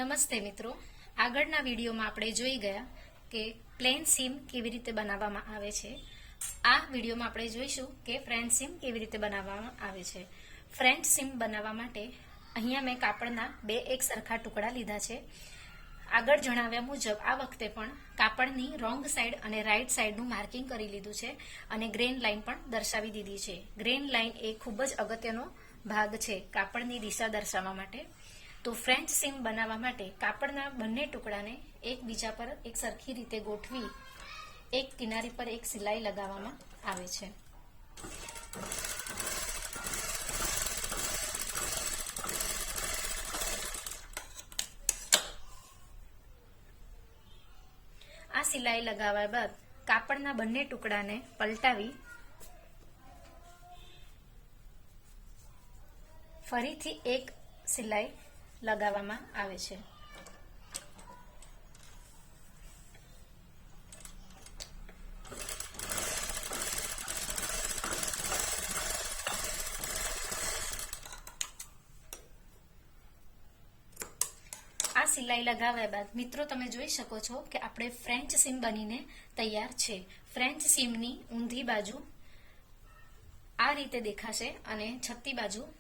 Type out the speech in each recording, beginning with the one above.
નમસ્તે મિત્રો, આગળના વિડીયોમાં આપણે જોઈ ગયા કે પ્લેન સીમ કેવી રીતે બનાવવામાં આવે છે. આ વિડીયોમાં આપણે જોઈશું કે ફ્રેન્ચ સીમ કેવી રીતે બનાવવામાં આવે છે. ફ્રેન્ચ સીમ બનાવવા માટે અહીંયા મેં કાપડના બે એક સરખા ટુકડા લીધા છે. આગળ જણાવ્યા મુજબ આ વખતે પણ કાપડની રોંગ સાઈડ અને રાઈટ સાઈડનું માર્કિંગ કરી લીધું છે અને ગ્રેન લાઇન પણ દર્શાવી દીધી છે. ગ્રેન લાઇન એ ખૂબ જ અગત્યનો ભાગ છે કાપડની દિશા દર્શાવવા માટે. તો ફ્રેન્ચ સીમ બનાવવા માટે કાપડના બંને ટુકડાને એકબીજા પર એક સરખી રીતે ગોઠવી એક કિનારી પર એક સિલાઈ લગાવવામાં આવે છે. આ સિલાઈ લગાવ્યા બાદ કાપડના બંને ટુકડાને પલટાવી ફરીથી એક સિલાઈ લગાવવામાં આવે છે. આ સિલાઈ લગાવ્યા બાદ મિત્રો તમે જોઈ શકો છો કે આપણે ફ્રેન્ચ સીમ બનીને તૈયાર છે. ફ્રેન્ચ સીમની ઊંધી બાજુ આ રીતે દેખાશે અને છત્તી બાજુ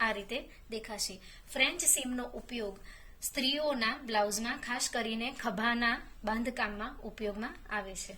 આ રીતે દેખાશે. ફ્રેન્ચ સીમનો ઉપયોગ સ્ત્રીઓના બ્લાઉઝમાં ખાસ કરીને ખભાના બાંધકામમાં ઉપયોગમાં આવે છે.